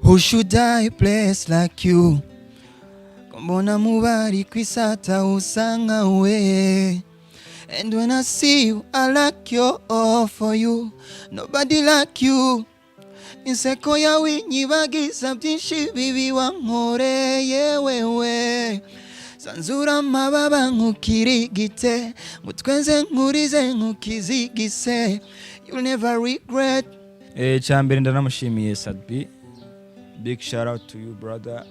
Who should I place like you? Mbona mubari kwisata usanga we. And when I see you, I like you all for you. Nobody like you. Inseko yawe nyibagiza byinshi bibi wankore yewewe. Sanzura amababa nkukirigite, ngutwenze nkurize nkukizigise. You'll never regret. Cyambere ndanamushimiye Sadbi. Big shout out to you brother.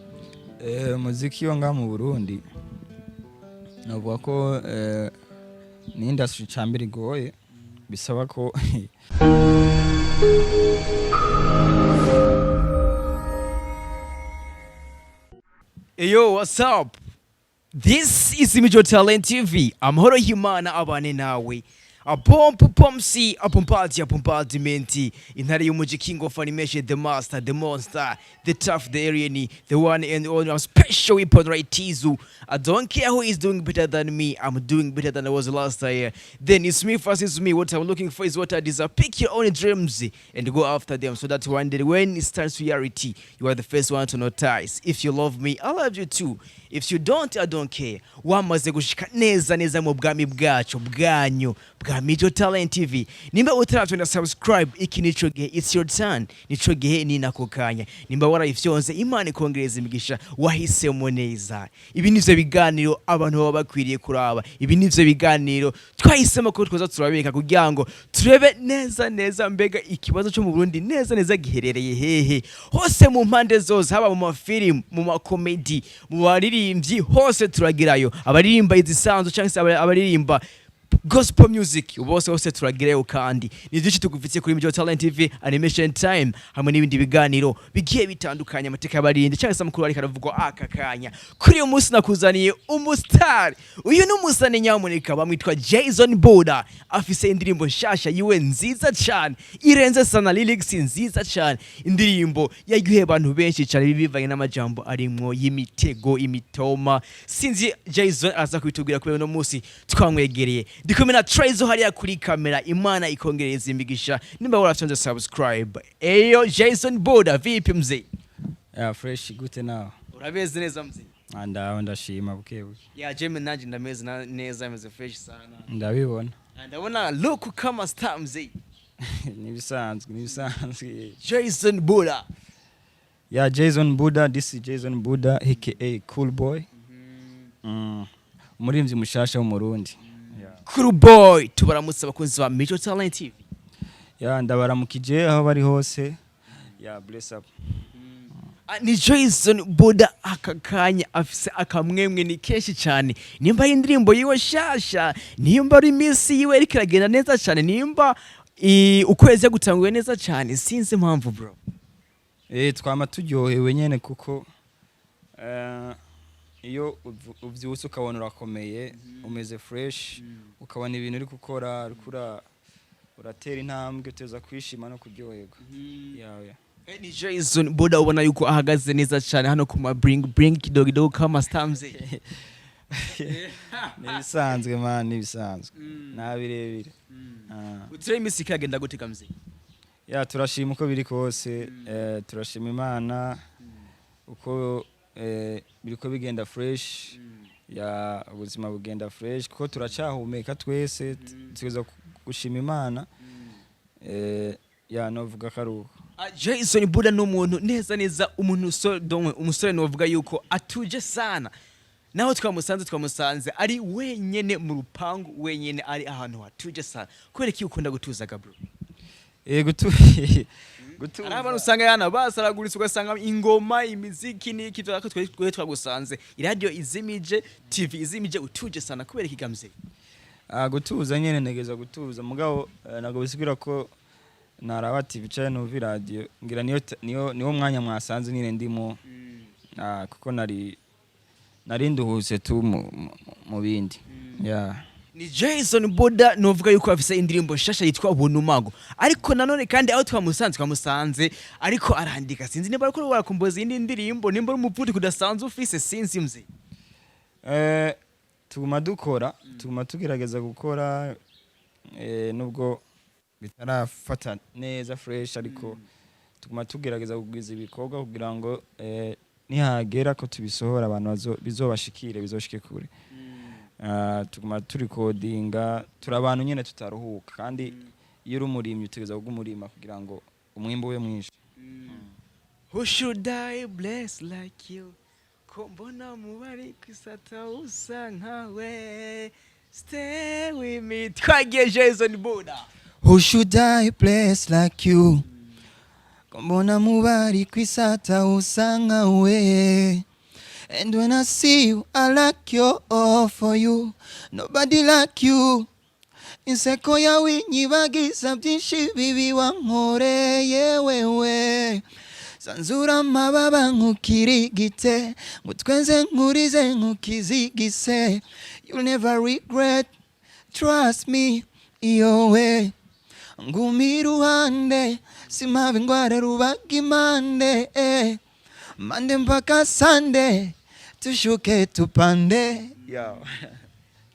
Muziki yo nga mu Burundi navuga ko ni industry cyambere igoye bisaba ko Yo, what's up? This is Imijo Talent TV. Amahoro y'Imana abane nawe. Pomsi, apompati menti. Intare y'umuji king of animation, the master, the monster, the tough, the alien, the one and only. I'm special import right Tizu. I don't care who is doing better than me. I'm doing better than I was last year. Then it's me versus me. What I'm looking for is what I desire. Pick your own dreams and go after them. So that one day when it starts reality, you are the first one to notice. If you love me, I love you too. If you don't, I don't care. Wamaze gushika neza mu bwami bwacu bwanyu bwa Mijo Talent TV. Nimba utaratwenda subscribe iki nico gihe, it's your turn. Nico gihe ni nakokanya. Nimba warayifyonze Imana ikongereza imigisha wahisemo neza. Ibi nivyo biganiro abantu baba bakwiriye kuraba. Ibi nivyo biganiro twahisemo ko twaza turabeka kugira ngo turebe neza mbega ikibazo cyo mu Burundi neza giherereye hehe. Hose mu mpande zose, haba mu mafilm, mu makomedi, mu baririmbyi, hose turagirayo. Abaririmba izisanzwe cyangwa abaririmba gospel music bose turagirayo kandi niziki tugufitiye kuri Mijo Talent TV Animation Time hamwe n'ibindi biganiro bigiye bitandukanye amateka y'abarindi cyangwa se mukuru ari karavugwa akakanya. Kuri uyu munsi nakuzaniye umustar. Uyu ni umusane nyamuneka bamwitwa Jayzon Boda, afise indirimbo nshasha yiwe nziza cyane irenze sana, lyrics nziza cyane, indirimbo yagiye abantu benshi cyane bivanye n'amajambo arimwo y'imitego imitoma. Sinzi Jayzon aza kwitubwira kuri uno munsi twamwegereye. Ndikumena Trayzo hariya kuri kamera. Imana ikongereza imigisha. Nimba waratonze subscribe. Eyo Jayzon Boda vipi mzee? Yeah, fresh gute nawe. Urabeze neza mzee? Ndashima bukebuke. Yeah, Jeme nanje ndameze neza meze fresh sana. Ndabibona. Ndabona look kama star mzee. Nibisanzwe. Jayzon Boda. Yeah, Jayzon Boda, this is Jayzon Boda aka Cool Boy. Umurimvyi mushasha wo mu Burundi. Cool Boy, tubaramutse abakunzi ba Mijo Talent TV. Yeah, ndabaramukije aho bari hose. Yeah, bless up. Ni Jayzon Boda akakanya afise akamwemwe ni kenshi cyane. Nimba indirimbo yiwe shasha, nimba ari misi yiwe ariko iragenda neza cyane, nimba ukwezi gutanguye neza cyane, sinzi impamvu bro. Twama turyohewe nyene kuko iyo uvyutse ukabona urakomeye, umeze fresh, ukabona ibintu uri gukora, uratera intambwe, uteza kwishima no kuryoherwa. Yeah. Ni Jayzon Boda ubona yuko ahagaze neza cyane hano kuma bring kidogo kama stamze. Nibisanzwe man, nibisanzwe. Nabirebire. Utire imisi kagenda guteka mze. Yeah, turashima uko biri kose, turashima Imana uko biriko bigenda fresh. Ya ubuzima bugenda fresh kuko turacahumeka twese, tugeza gushima Imana. Ya novuga karuko. Jayzon Boda n'umuntu neza umusore novuga yuko atuje sana. Naho twamusanze ari wenyene mu rupangu, wenyene ari ahantu hatuje sana. Kubera ki ukunda gutuzaga bro? Gutuza. Abantu usanga yana basaraguritse ugasanga ingoma imiziki niki twe twagusanze. Radio izimije, TV izimije, utuje sana kubera ki gamze? Gutuza nyene negeza gutuza mugabo nago bisigura ko narabati bicaye no radio ngira niyo mwanya mwasanze nyine ndimo kuko nari nduhuse tu mu bindi. Yeah. Ni Jayzon Boda novuga yuko afise indirimbo shasha yitwa Ubunumago, ariko nanone kandi aho twamusanze ariko arandika, sinzi niba ariko barakomboza indi ndirimbo, nimba umuvuti kudasanzwe ufise sinzi mze. Tuguma tugerageza gukora nubwo bitarafata neza fresh ariko tuguma tugerageza kugwiza ibikorwa kugira ngo nihagera ko tubisohora abantu bizobashikire bizoshike kure. Tuguma turi codinga turi abantu nyene tutaruhuka kandi iyo uri umurimyi utegeza kugumurima kugira ngo umwimbo we mwinshi. Who should I bless like you? Ko mbona mubari kwisata usa nkawe. Stay with me. Twagiye Jayzon Buda. Who should I bless like you? Ko mbona mubari kwisata usa nkawe. And when I see you, I like you all for you. Nobody like you. Inseko yawe nyibagiza byinshi bibi wankoreye wewe. Sanzura amababa nkukirigite, ngutwenze nkurize nkukizigise. You'll never regret, trust me, iyo we. Ngumi iruhande, simabe ngware rubaga impande. Mande mpaka Sunday, tushuke tupande.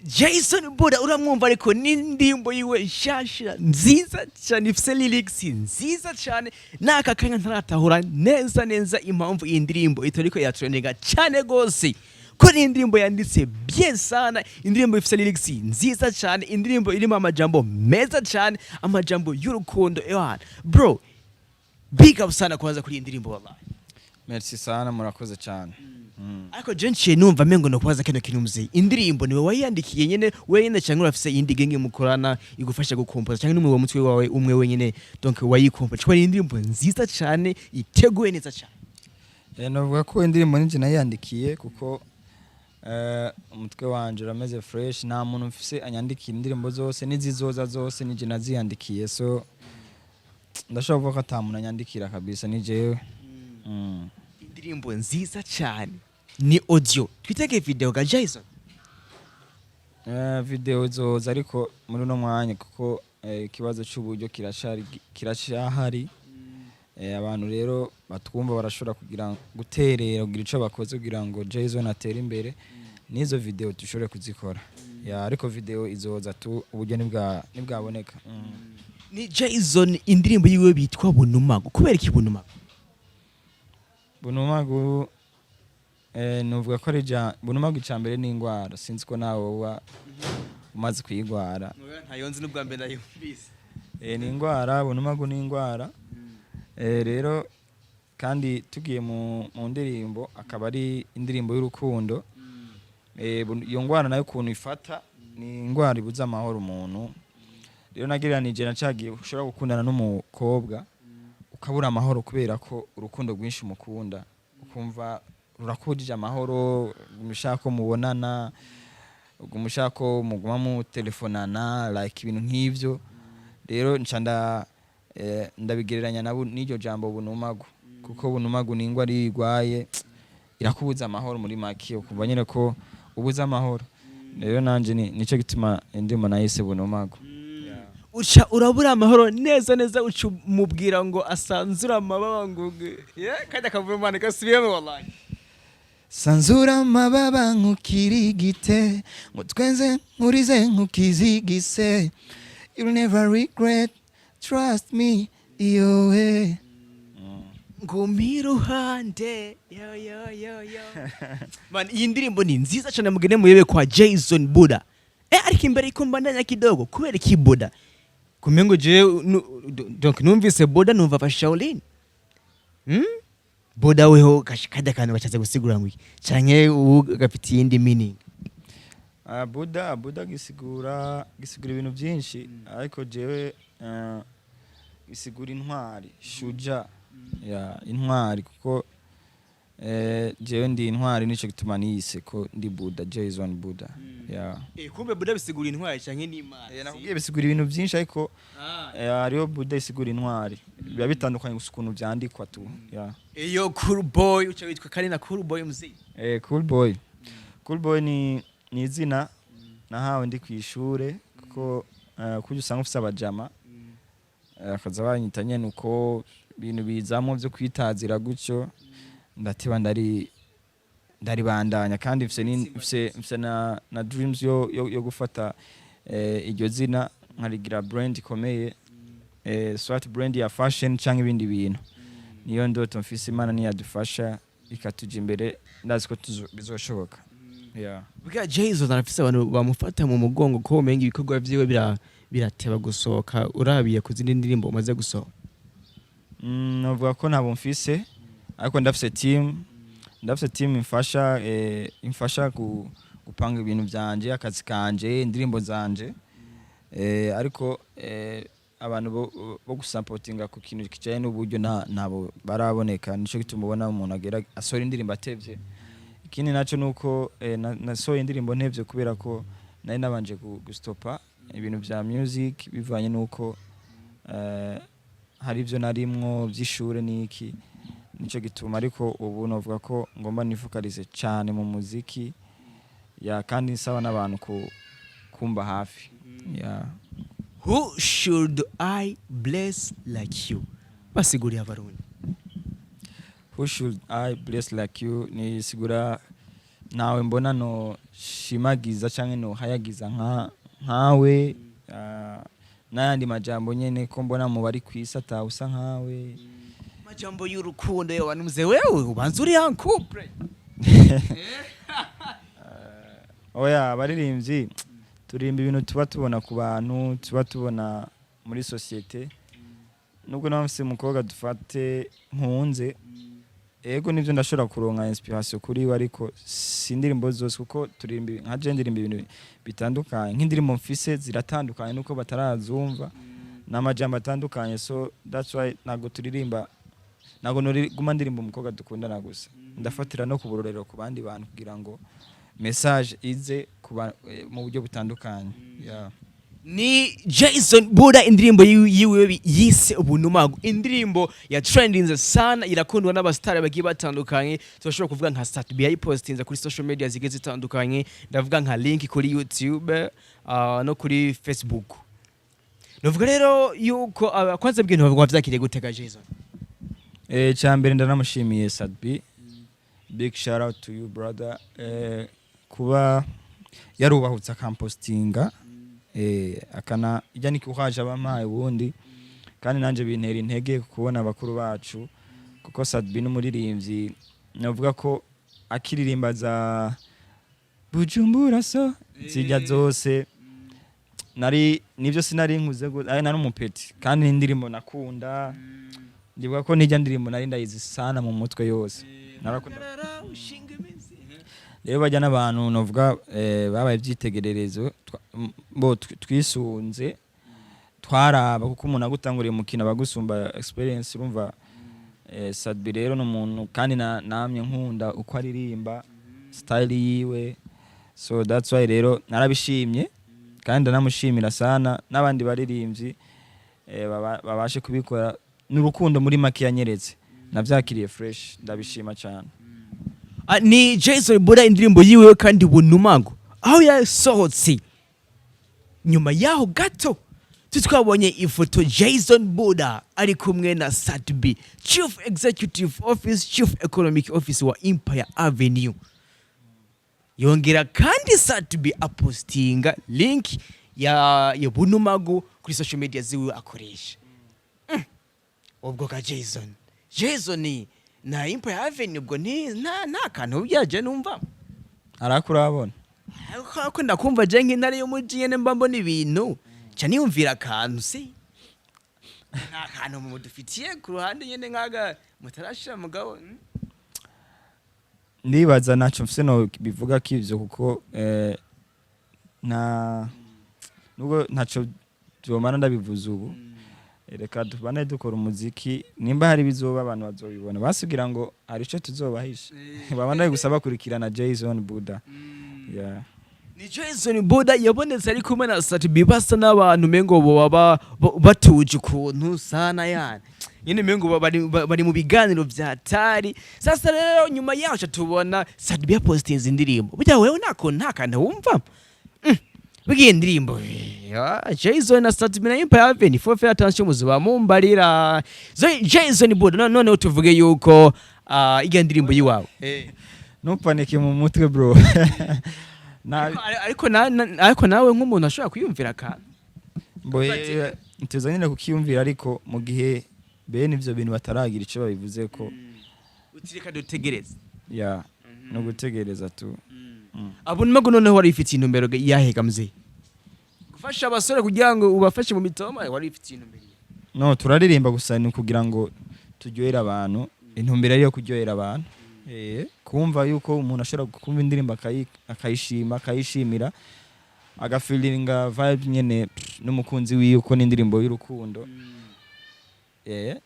Jayzon Buda uramwumva ariko n'indirimbo yiwe nshasha nziza cyane ifise lyrics nziza cyane naka kanya ntaratahura neza impamvu iyi ndirimbo itoriko ya trendinga cyane gose ko ni indirimbo yanditse bien sana, indirimbo ifise lyrics nziza cyane, indirimbo irimo amajambo meza cyane, amajambo y'urukundo. Bro, big up sana kwanza kuri indirimbo wallahi. Merci sana, murakoze cyane. Ariko jenshi numva mengo no kwaza kino kintu muzee indirimbo niwe wayandikiye nyene wenyine cyangwa urafise indi genge mukorana igufasha gukompoza cyangwa numwe wa mutwe wawe umwe wenyine donc wayikompoza kwa indirimbo nziza cyane iteguye neza cyane. Novuga ko indirimbo ninje nayandikiye kuko umutwe wanje urameze fresh, nta muntu mfise anyandikiye indirimbo zose nizizoza zose nije naziyandikiye, so ndashobora kuvuga ko atamuntu anyandikira kabisa ni jewe. Indirimbo nziza cyane ni audio, twitege video ga Jayzon. Video zoza ariko muri no mwanya kuko ikibazo cy'uburyo kirashahari. Abantu rero batwumva barashobora kugira guterera kugira ico bakoze kugira ngo Jayzon atere imbere nizo video dushobore kuzikora. Ariko video izoza tu uburyo nibwaboneka. Ni Jayzon indirimbo yiwe bitwa Bunumagu, kubera iki Bunumagu? Bunumagu nuvuga ko ari Bunumagu icambere ni ingwara, sinzi ko nawe wa umaze kwigwara. Ntayonzi n'ubwa mbere nayumvise. Ni ingwara, Bunumagu ni ingwara. Rero kandi tugiye mu ndirimbo akaba ari indirimbo y'urukundo. Iyo ngwara nayo kuntu ifata ni ingwara ibuza amahoro umuntu. Rero nagiranije nacagiye ushobora gukundana n'umukobwa ukabura amahoro kubera ko urukundo rwinshi umukunda, ukumva rurakujije amahoro, umushaka mubonana, umushaka muguma mu telefonana like ibintu nk'ivyo. Rero ncanda ndabigereranya nabo n'iryo jambo Bunumagu, kuko Bunumagu ni ingwara irwaye irakubuza amahoro muri make, ukumva nyene ko ubuza amahoro. Rero nanje nico gituma ndimo nayise Bunumagu. Uca urabura amahoro neza uca mubwira ngo asanzura amababa ngo kandi akavuye mwana gasubiyemo wallahi. Sanzura amababa nkukirigite, ngutwenze nkurize nkukizigise. You'll never regret, trust me, iyo we. Ngumi iruhande yo. Man, iyi ndirimbo ni nziza cyane mugene muyebe kwa Jayzon Buda. Ariko imbere ikombandanya kidogo kubera iki Buda? Kumengo je donc numvise Buda numva fa Shaolin. Buda weho kashikada kandi bachaze gusigura ngo canke ugafitiye indi meaning. Buda gisigura ibintu byinshi, ariko jewe gisigura intwari, shuja. Intwari kuko jewe ndi intwari nico gituma niyise ko ndi Buda, Jayzon Buda. Kumbe Buda bisigura intwari canke ni imana? Nakubwiye bisigura ibintu byinshi ariko ariyo Buda isigura intwari. Biba bitandukanye gusa ukuntu byandikwa tu. Eyo cool boy uca witwa kari na cool boy muzee. Cool boy. Cool boy ni izina nahawe ndi kwishure kuko kujya usanga ufite abajama akaza banyita nyene uko ibintu bizamo byo kwitazira gutyo ndatiba ndari bandanya kandi mfise na dreams yo gufata iryo zina nkarigira brand ikomeye, swat brand ya fashion cyangwa ibindi bintu. niyo ndoto mfise Imana niyadufasha ikatuja imbere ndazi ko bizoshoboka. Yeah. Bwa Jayzon arafise abantu bamufata mu mugongo ko umenga ibikorwa vyiwe birateba gusohoka urabiye ku zindi ndirimbo umaze gusohoka. Novuga ko ntabwo mfise ariko ndafise team imfasha gupanga ibintu byanje akazi kanje indirimbo zanje ariko abantu bo gusupportinga ku kintu kicaye n'uburyo nabo baraboneka nico gituma ubona umuntu agera asora indirimbo atevye. Ikindi naco nuko nasohoye indirimbo ntevye kubera ko nari nabanje gustopa ibintu vya music bivanye nuko hari ivyo narimwo vy'ishure niki nico gituma ariko ubu novuga ko ngomba nifukarize cyane mu muziki ya kandi nsaba n'abantu kumba hafi. Yeah. Who should I bless like you? Basiguri abarundi. Who should I bless like you ni sigura nawe mbona no shimagiza canke no hayagiza nkawe n'ayandi majambo nyene ko mbona mu bari kwisata usa nkawe majambo y'urukundo yo wanuze wewe ubanza uri en couple. Oya abaririmbyi turimba ibintu tuba tubona ku bantu tuba tubona muri societe nubwo namfise umukobwa dufate nkunze ego nivyo ndashobora kuronka inspiration kuri we ariko sindirimbo zose kuko turimba nka je ndirimba ibintu bitandukanye nk'indirimbo mfise ziratandukanye nuko batarazumva n'amajambo atandukanye so that's why nago turirimba nago guma ndirimba umukobwa dukundana gusa ndafatira no kuburorero ku bandi bantu kugira ngo message ize mu buryo butandukanye. Yeah. Ni Jayzon Buda indirimbo yiwe yise ubunumago indirimbo ya trending sana irakundwa n'abastari bagiye batandukanye turashobora kuvuga nka Sat yayipostinze kuri social media zigeze zitandukanye ndavuga nka link kuri YouTube no kuri Facebook. Novuga rero yuko kwanza bw'intu bavuga vyakiriye gutega Jayzon. Cyambere ndanamushimiye Sat big shout out to you brother kuba yarubahutse akampostinga akana ijya ni kuhaje abamaye ubundi kandi nanje bintera intege kubona abakuru bacu kuko Sadbi n'umuririmbyi navuga ko akiririmba za Bujumbura so zijya zose nivyo sinari nkuze nari umupeti kandi indirimbo nakunda ndivuga ko nijya ndirimbo nari ndayizi sana mu mutwe yose narakunda rero bajya n'abantu novuga babaye byitegererezo bo twisunze twaraba kuko umuntu agutanguriye mukina bagusumba experience urumva Sadbi rero n'umuntu kandi namye nkunda uko aririmba style yiwe so that's why rero narabishimye kandi namushimira sana n'abandi baririmbyi babashe kubikora n'urukundo muri make yanyeretse navyakiriye fresh ndabishima cyane. Ni Jayzon Buda indirimbo yiwe kandi bunumago aho yasohotse nyuma yaho gato twabonye ifoto Jayzon Buda ari kumwe na Sadbi Chief Executive Office Chief Economic Office wa Empire Avenue yongera kandi Sadbi apostinga link ya bunumago kuri social media ziwe akoresha ubwo ka Jayzon na Empire Avenue ubwo nta kantu byaje numva arakurabona ko ndakumva je nk'intare yo muji nyene mbambona ibintu ca niyumvira akantu se nta kantu mu dufitiye ku ruhande nyene nkaga mutarashira mugabo ndibaza naco mfise no bivuga ko ivyo kuko nubwo ntaco byomana ndabivuze ubu reka tubane dukora umuziki nimba hari bizoba abantu bazobibona basigira ngo hari ico tuzobahisha babana gusaba kurikirana Jayzon Buda. Yeah. Ni Jayzon Buda yabonetse ari kumwe na Sadbi basa n'abantu mengo baba batuje ukuntu sana yani nyine mengo bari mu biganiro vya tari sasa rero nyuma yaho tubona Sadbi yapostinze indirimbo burya wewe nta kantu wumva bigiye indirimbo Jayzon na Sadbi na Empire Avenue for fair attention muzuba mumbarira Jayzon Buda none utuvuge yuko iga ndirimbo yiwawe ntupanike mu mutwe bro ariko nawe nk'umuntu ashobora kwiyumvira akantu mboye ntuzanye kukiyumvira ariko mu gihe bene ivyo bintu bataragira ico babivuze ko utireka dutegereze ya no gutegereza tu abo nimago noneho wari ifitiye intumbero yahega mzee gufasha abasore kugira ngo ubafashe mu mitoma wari ifitiye intumbero no turaririmba gusa ni kugira ngo turyohera abantu intumbero ariyo kuryohera abantu kumva yuko umuntu ashobora kumva indirimbo akayishimira agafeelinga vibe nyene n'umukunzi wiwe uko n'indirimbo y'urukundo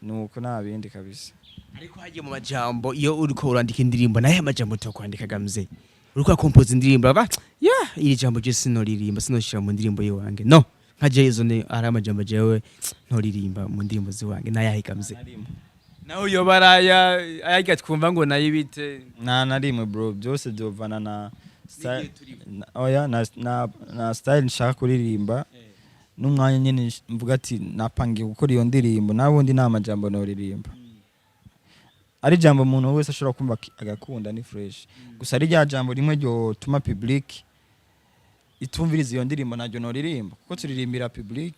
nuko nabindi kabisa ariko hagiye mu majambo iyo uriko urandika indirimbo naye amajambo utakwandikaga mzee uriko compose indirimbo iri jambo je sinoririmba sinoshira mu ndirimbo yiwange no nka Jayzon ari amajambo jewe ntoririmba mu ndirimbo ziwange nayahiga mzee nawe yo baraya ayaga twumva ngo nayibite na rimwe bro byose byovana na style na style nshaka kuririmba n'umwanya nyene mvuga ati napangiye gukora iyo ndirimbo nabundi nta majambo noririmba ari jambo umuntu wese ashobora kumva agakunda ni fresh gusa ari rya jambo rimwe ryo tuma public itumviriza iyo ndirimbo najyo noririmba kuko turirimbira public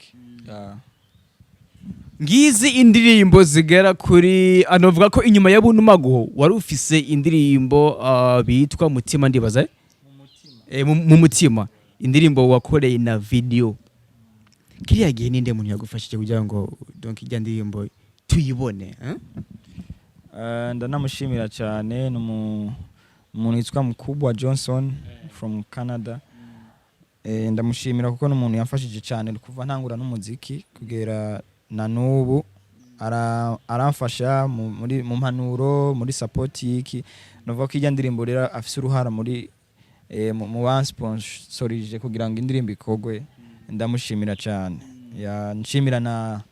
ngizi indirimbo zigera kuri anovuga ko inyuma ya bunumago wari ufise indirimbo bitwa mutima ndibaza mu mutima indirimbo wakoreye na video kiriya gihe ninde muntu yagufashije kugira ngo donc ijya ndirimbo tuyibone ndanamushimira cyane n'umuntu yitwa Mukubwa Johnson from Canada ndamushimira kuko n'umuntu yamfashije cyane kuva ntangura n'umuziki kugera na nubu aramfasha mu mpanuro muri support yiki novuga ko ijya ndirimbo rero afise uruhara muri mu sponsorije kugira ngo indirimbo ikogwe ndamushimira cyane nshimira na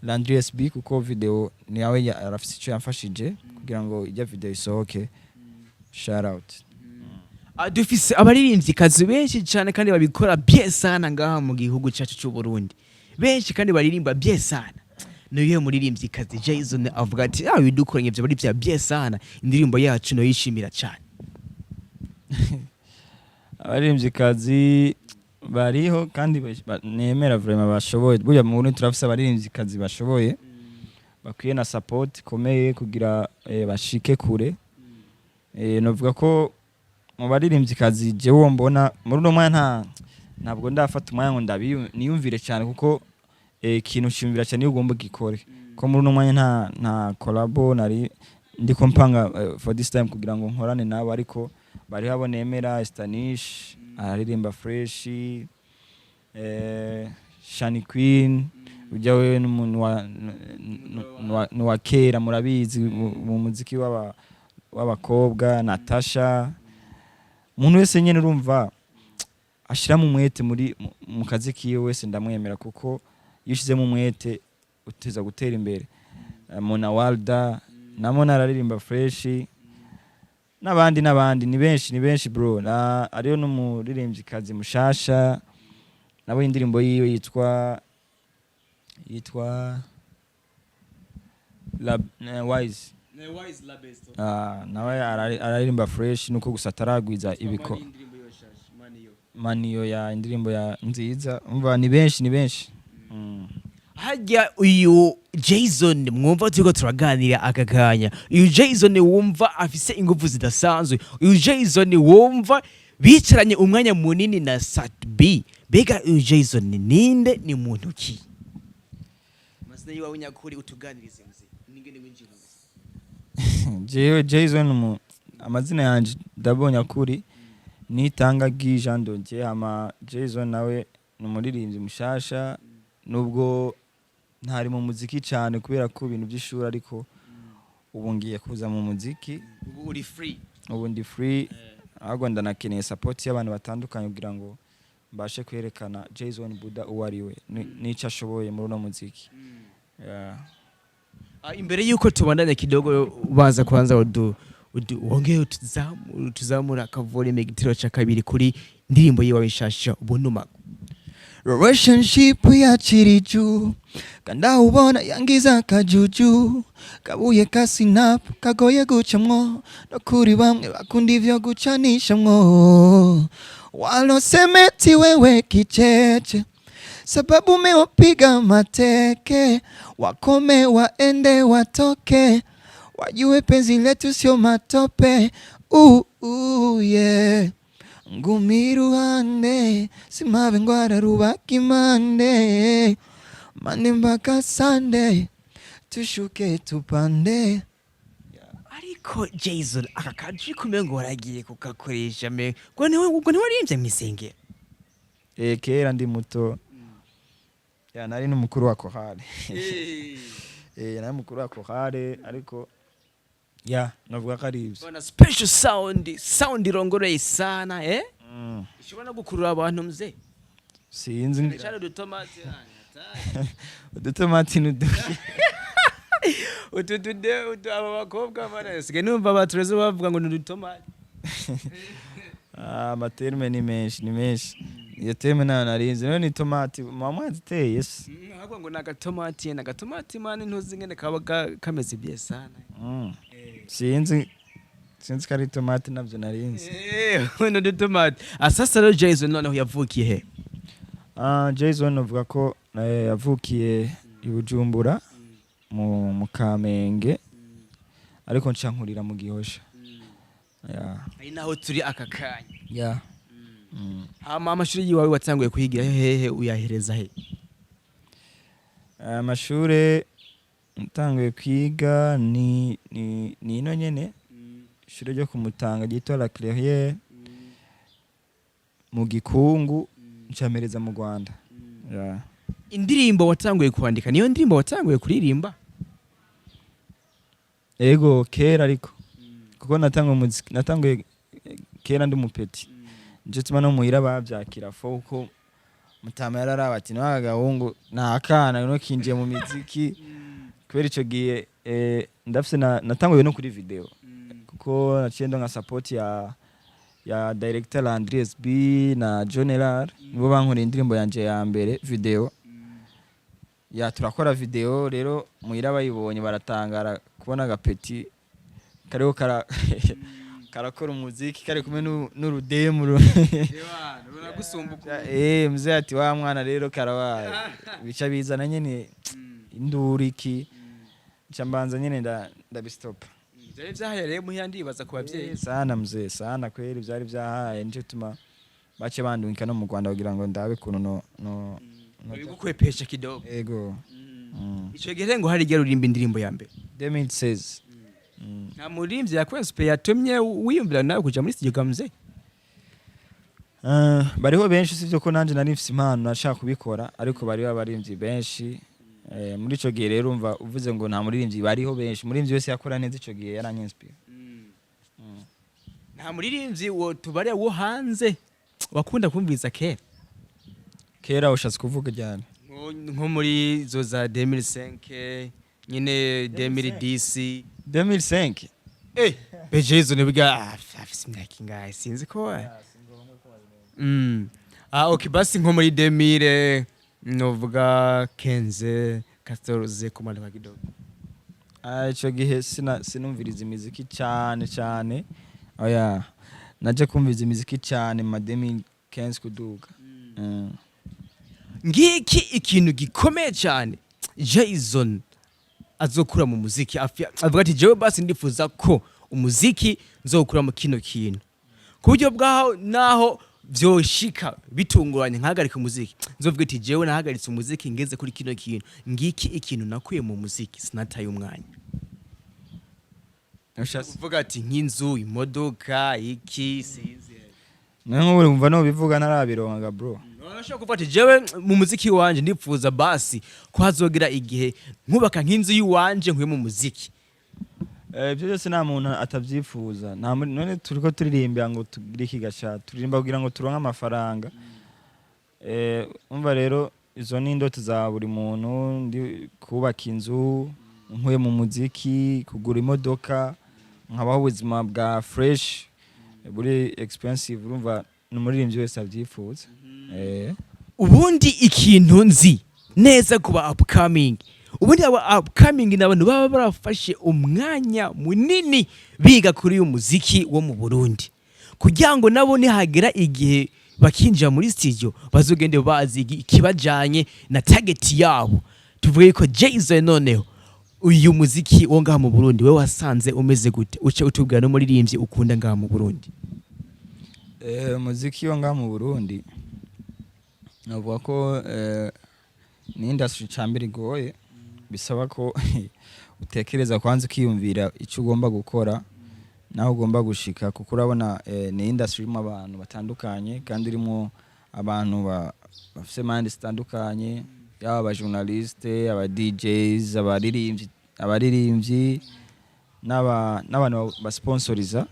Landry SB kuko video ni yawe arafise icyo yamfashije kugira ngo ijya video isohoke shout out dufise abaririmbyi kazi benshi cyane kandi babikora bien sana ngaha mu gihugu cyacu cy'u Burundi benshi kandi baririmba bien sana niyo muririmbyi kazi Jayzon avuga ati bidukoranye byo bari bya bien sana indirimbo yacu no yishimira cyane abaririmbyi kazi bariho kandi nemera vraiment bashoboye burya mu Burundi turafise abaririmbyi kazi bashoboye bakwiye na support komeye kugira bashike kure novuga ko mu baririmbyi kazi jewe mbona muri no mwanya ntabwo ndafata umwanya ngo niyumvire cyane kuko ikintu shimvira cyane ugomba gikore ko muri no mwanya nta collabo nari ndiko mpanga for this time kugira ngo nkorane nabo ariko bari habonemera Stanish aririmba fresh Shani Queen ujawe n'umuntu wa kera murabizi mu muziki w'abakobwa Natasha umuntu wese nyene urumva ashira mu mwete mu kazi kiwe wese ndamwemera kuko yishize mu mwete uteza gutera imbere Mona Walda namona araririmba fresh n'abandi ni benshi bro ariyo n'umuririmbyi kazi mushasha nabo indirimbo yiwe yitwa Wise la best nawe araririmba fresh nuko gusa taragwiza ibiko maniyo ya indirimbo ya nziza umva ni benshi hajya uyu Jayzon mwumva turiko turaganira akakanya uyu Jayzon wumva afise ingufu zidasanzwe uyu Jayzon wumva bicaranye umwanya munini na Sat-B bega uyu Jayzon ninde ni muntu ki masina yiwa nyakuri utuganirize mzee ningene winjira jewe Jayzon amazina yanje ndabonye kuri nitanga Jean Donje ama Jayzon nawe numuririmbyi mushasha nubwo ntari mu muziki cyane kubera ko ibintu by'ishuri ariko ubu ngiye kuza mu muziki ubu ndi free ahubwo ndanakeneye support y'abantu batandukanye kugira ngo mbashe kwerekana Jayzon Buda uwariwe n'icyo ashoboye muri no muziki imbere yuko tubandanya kidogo baza kwanza wongeye tuzamura akavolume igitero cya kabiri kuri ndirimbo yiwe nshasha Bunumago relationship yakiri juu kanda ubona yangiza kajuju kabuye kasinapu kagoye gucamwo no kuri bamwe bakunda ivyo gucanishamwo walosemeti wewe kicheche sababu mewapiga mateke, wakome waende watoke, wajue penzi letu sio matope. Yeah. Ngumiruhande simabe ngwara rubaki mande mpaka Sunday tushuke tupande. ariko Jayzon aka kaji kumengo waragiye kukakoresha me ngo ni warimbye misenge kera ndi muto nari n'umukuru wa kohare nari mukuru wa kohare ariko navuga ko ari ibyo bona special sound irongoreye sana ishobora gukurura abantu mze sinzi cyane udutomati udutomati n'uduki aba bakobwa barasigaye numva abatureze bavuga ngo ni udutomati amaterme ni menshi iyo terme nayo narinzi rero ni tomati mama ziteye se ahubwo ngo nagatomati mani ntuzi ngene kaba kameze bye sana sinzi kari tomati navyo narinzi no dutomati asasa rero Jayzon noneho yavukiye he Jayzon avuga ko yavukiye i Bujumbura mu Kamenge ariko ncankurira mu Gihosha ari naho turi aka kanya amashuri yiwawe watanguye kuyigira hehe uyahereza he amashuri ntanguye kwiga ni ino nyene ishuri ryo kumutanga ryitwa La Clairière mu Gikungu ncamereza mu Rwanda indirimbo watanguye kwandika niyo ndirimbo watanguye kuririmba ego kera ariko kuko natanguye kera ndi mupeti nje tuma no muhira bavyakira foko mutama yararaba ati n'agahungu nakana no kinjiye mu miziki kubera ico gihe ndafise natanguye no kuri video kuko naciye nka support ya director Andres B na General nibo bankora indirimbo yanje ya mbere video turakora video rero muhira bayibonye baratangara kubona agapeti kariho karakora umuziki kari kumwe n'urudemu mzee ati wa mwana rero karabaye bica bizana nyene induriki ncambanza nyene ndabistopa byari byahereye muhira ndibaza ku bavyeyi sana mzee sana kweli byari byahaye nje tuma bace bandungika no mu Rwanda kugira ngo ndabe kuno no bigukwepesha kidogo ego ico gihe ngo hari rurimba indirimbo ya mbere 2016 nta murimbyi yakwespe yatumye wiyumvira nawe kuja muri studio gamze bariho benshi sivyo ko nanje nari mfise impano nashaka kubikora ariko bariho abarimbyi benshi muri ico gihe rero umva uvuze ngo nta murimbyi bariho benshi murimbyi wese yakora neza ico gihe yaranyispire nta murimbyi wo tubare wo hanze wakunda kumviza kera ushatse kuvuga cyane nko muri zo za 2005 nyine 2010 2005 Jayzon biga afise imyaka ingahe sinzi ko okay basi nko muri 2000 novuga 15 14 kumara kidogo ico gihe sinumviriza imiziki cyane oya naje kumviriza imiziki cyane mu 2015 kuduga ngiki ikintu gikomeye cyane Jayzon azokura mu muziki avuga ati jewe basi ndifuza ko umuziki nzokura mu kino kintu ku buryo bwaho naho vyoshika bitunguranye nkahagarika umuziki nzovuga ati jewe nahagaritse umuziki ngeze kuri kino kintu ngiki ikintu nakuye mu muziki sinataye umwanya uvuga ati nk'inzu imodoka iki sinzi nango urumva no bivuga narabironga bro nashaka kuvuga ati jewe mu muziki wanje ndipfuza basi ko hazogira igihe nkubaka nk'inzu yiwanje nkwe mu muziki ibyo byose nta muntu atavyifuza none turiko turirimbira ngo tugire ikigasha turirimba kugira ngo turonke amafaranga umva rero izo ni indoto za buri muntu ndi kubaka inzu nkwe mu muziki kugura imodoka nkabaho ubuzima bwa fresh buri expensive urumva n'umuririmbyi wese avyifuza ubundi ikintu nzi neza kuba upcoming ubundi aba upcoming n'abantu baba barafashe umwanya munini biga kuri uyu muziki wo mu Burundi kugira ngo nabo nihagera igihe bakinjira muri studio bazogende bazi ikibajanye na target yabo. Tuvuge ko Jayzon noneho uyu muziki wo ngaha mu Burundi we wasanze umeze gute, uce utubwira no muririmbyi ukunda ngaha mu Burundi? Muziki wo ngaha mu Burundi navuga ko ni industry cambere igoye, bisaba ko utekereza kwanza ukiyumvira icyo ugomba gukora naho ugomba gushika, kuko urabona ni industry irimo abantu batandukanye kandi irimo abantu bafite mind zitandukanye, yaba aba journaliste, aba DJs, abaririmbyi n'abantu basponsoriza,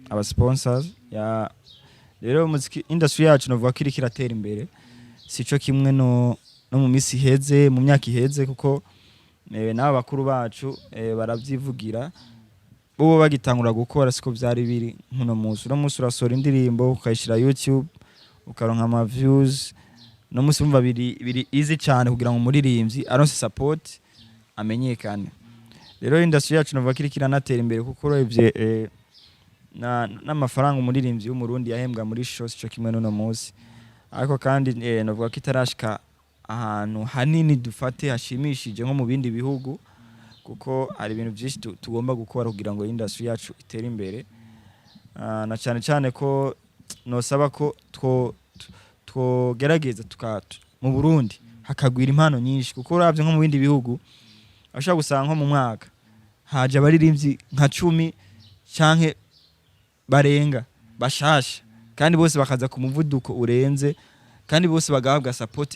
aba sponsors ya. Rero muziki industry yacu navuga ko iri kiratera imbere, sico kimwe no mu misi heze, mu myaka iheze, kuko n'aba bakuru bacu baravyivugira bo bagitangura gukora siko byari biri nkuno munsi. Umunsi urasora indirimbo ukayishira YouTube ukaronka ama views, no munsi umva biri easy cyane kugira ngo umuririmbyi aronse support amenyekane. Rero industry yacu navuga ko iri kiranatera imbere, kuko urebye n'amafaranga umuririmbyi w'umurundi yahembwa muri show sico kimwe no munsi. Ariko kandi navuga ko itarashika ahantu hanini dufate hashimishije nko mu bindi bihugu, kuko hari ibintu byinshi tugomba gukora kugira ngo industry yacu itere imbere. Na cyane cyane ko nosaba ko twogerageza mu Burundi hakagwira impano nyinshi, kuko uravye nko mu bindi bihugu ashaka gusanga nko mu mwaka haje abaririmbyi nka 10 canke barenga bashasha, kandi bose bakaza ku muvuduko urenze, kandi bose bagahabwa support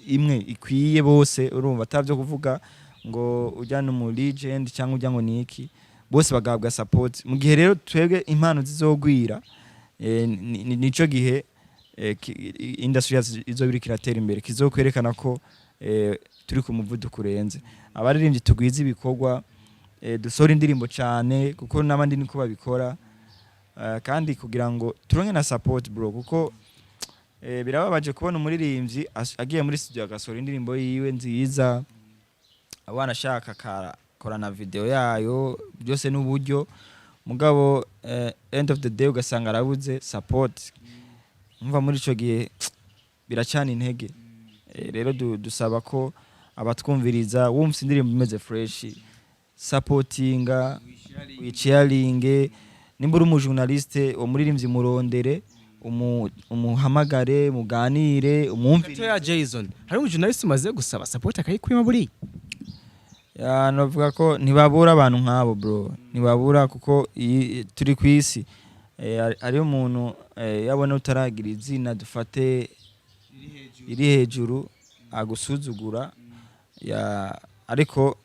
imwe ikwiye bose. Urumva atavyo kuvuga ngo ujyana mu legend cyangwa ujya ngo niki, bose bagahabwa support. Mu gihe rero twebwe impano zizogwira, nico gihe industry izobiri kiratera imbere, kizokwerekana ko turi ku muvuduko urenze. Abaririmbyi tugwiza ibikorwa, dusora indirimbo cyane, kuko n'abandi niko babikora, kandi kugira ngo turonke na support bro, kuko birababaje kubona umuririmbyi agiye muri studio agasora indirimbo yiwe nziza, abana ashaka akora na video yayo byose n'uburyo, mugabo end of the day ugasanga arabuze support. Umva muri ico gihe biracana intege. Rero dusaba ko abatwumviriza wumva indirimbo imeze fresh, supportinga, wicheeringe, nimbura umujournaliste umuririmbyi murondere, umuhamagare, muganire, umwumvire. Ya Jayzon, hari umujournaliste maze gusaba support akayikwima buri? Ya novuga ko ntibabura abantu nk'abo bro, ntibabura, kuko turi kwisi ari umuntu yabona utaragira izina dufate iri hejuru agusuzugura, ariko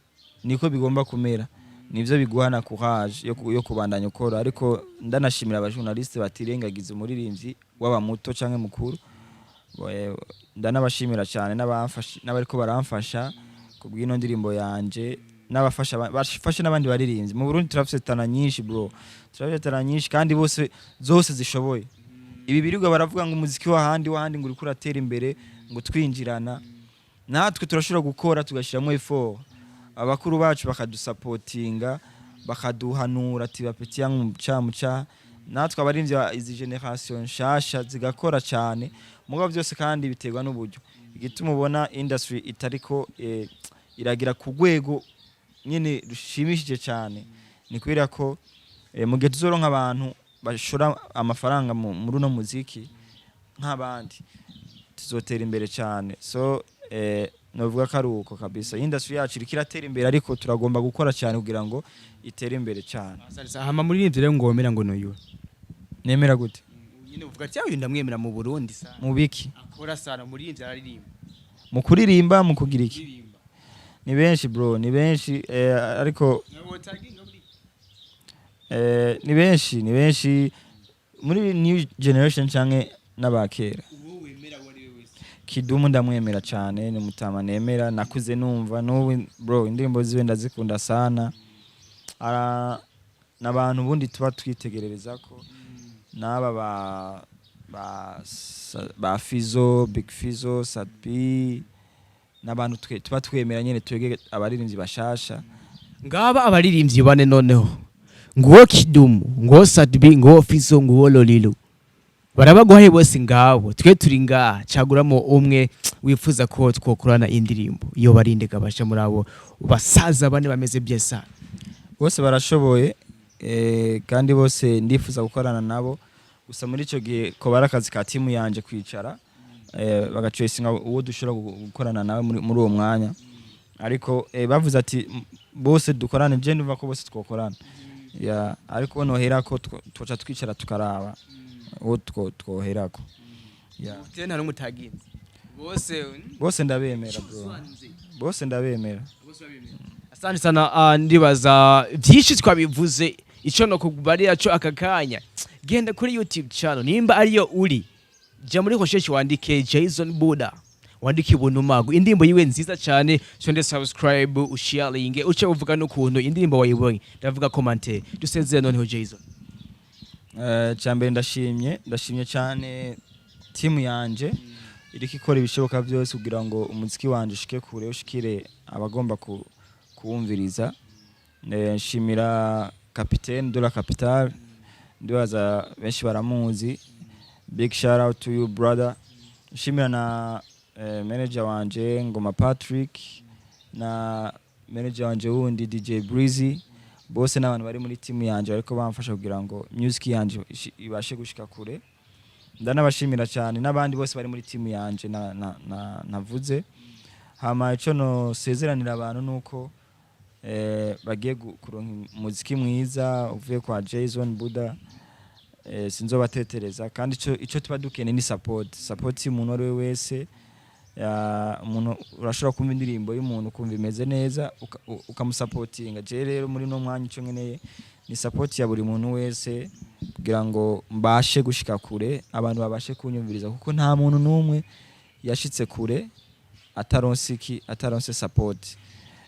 niko bigomba kumera, nivyo biguhana courage yo kubandanya ukora. Ariko ndanashimira abajournaliste batirengagiza umuririmbyi waba muto canke mukuru, ndanabashimira cyane n'abariko baramfasha kubw'ino ndirimbo yanje, bafasha n'abandi baririmbyi. Mu Burundi turafite tana nyinshi bro, turafite tana nyinshi kandi bose zose zishoboye. Ibi birirwa baravuga ngo umuziki wahandi ngo uri kuratera imbere, ngo twinjirana, natwe turashobora gukora tugashiramo effort. Abakuru bacu bakadusupportinga, bakaduhanura ati bapeti yangu muca, natwe abarimvyi izi generation nshasha zigakora cyane. Mugabo byose kandi biterwa n'uburyo. Igituma ubona industry itariko iragira ku rwego nyene rushimishije cyane, ni kwira ko mu gihe tuzoronka abantu bashora amafaranga muri no muziki nk'abandi, tuzotera imbere cyane. So novuga ko ari uko kabisa, industry yacu ikiratera imbere, ariko turagomba gukora cyane kugira ngo itere imbere cyane. Hama muri ivyo rero ngo wemera ngo noyo nemera gute? Nyine uvuga ati yawe ndamwemera mu Burundi sana. Mu biki? Akora sana muri ivyo aririmba. Mu kuririmba, mu kugira iki? Ni benshi bro, ni benshi, ariko ni benshi muri new generation canke n'abakera. Kidumu ndamwemera cyane, ni mutama nemera, nakuze numva n'ubu bro, indirimbo ziwe ndazikunda sana. N'abantu bundi tuba twitegerereza ko n'aba ba Fizo, Big Fizo, Satbi, n'abantu tuba twemera nyene twege abaririmbyi bashasha. Ngaba abaririmbyi bane noneho, nguwo Kidumu, nguwo Satbi, nguwo Fizo, nguwo Lolilo, barabaguhaye bose ngabo twe turi ngaha caguramo umwe wifuza ko twokorana indirimbo iyo barinde gabasha muri abo basaza bane bameze byesa bose barashoboye kandi bose ndifuza gukorana nabo gusa muri ico gihe ko barakazi ka timu yanje kwicara bagacoisinga uwo dushobora gukorana nawe muri uwo mwanya ariko bavuze ati bose dukorane je ndumva ko bose twokorana ariko noherako twoca twicara tukaraba uwo twoherako tena n'umutaginzi bose ndabemera bro bose ndabemera asante sana ndibaza byinshi twabivuze ico no kubarira cyo akakanya genda kuri YouTube channel nimba ariyo uri ja muri recherche wandike Jayzon Buda wandike ibuntu magu indimbo yiwe nziza cyane sonde subscribe usharinge uce uvuga n'ukuntu indimbo wayibonye ndavuga commentaire dusezeye noneho Jayzon cyambere ndashimye cyane team yanje iriko ikora ibishoboka byose kugira ngo umuziki wanje ushike kure ushikire abagomba kuwumviriza nshimira capitaine de la capitale ndibaza benshi baramuzi big shout out to you brother nshimira na manager wanje Ngoma Patrick na manager wanje wundi DJ Breezy bose n'abantu bari muri team yanje ariko bamfasha kugira ngo music yanje ibashe gushika kure ndanabashimira cyane n'abandi bose bari muri team yanje navuze hama ico no sezeranira abantu nuko bagiye kuronka umuziki mwiza uvuye kwa Jayzon Buda sinzobatetereza kandi ico tuba dukene ni support y'umuntu ari wese umuntu urashobora kumva indirimbo y'umuntu kumva imeze neza ukamusupportinga je rero muri no mwanya ico nkeneye ni support ya buri muntu wese kugira ngo mbashe gushika kure abantu babashe kunyumviriza kuko nta muntu numwe yashitse kure ataronse support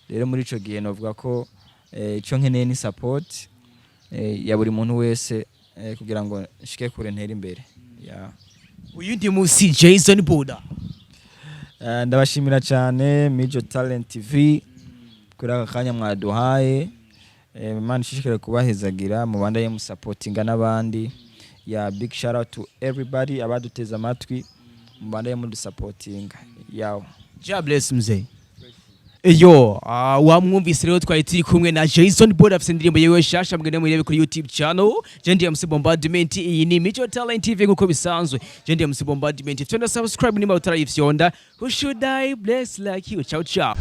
rero muri ico gihe novuga ko ico nkeneye ni support ya buri muntu wese kugira ngo nshike kure ntera imbere uyu ndi musi Jayzon Buda ndabashimira cyane Major Talent TV kuri aka kanya mwaduhaye man shishikare kubahezagira mu banda ye musupportinga n'abandi big shout out to everybody abaduteza amatwi mu banda ye mu supportinga God bless mzee Eyo, wamwumvise rero twari turi kumwe na Jayzon Buda afite indirimbo yewe shasha mwene murebe kuri YouTube channel Jendi MC Bombardment. Iyi ni Major Talent TV nkuko bisanzwe. Jendi MC Bombardment. Tunda subscribe nimba utarayifyonda. Who should I bless like you? Ciao ciao.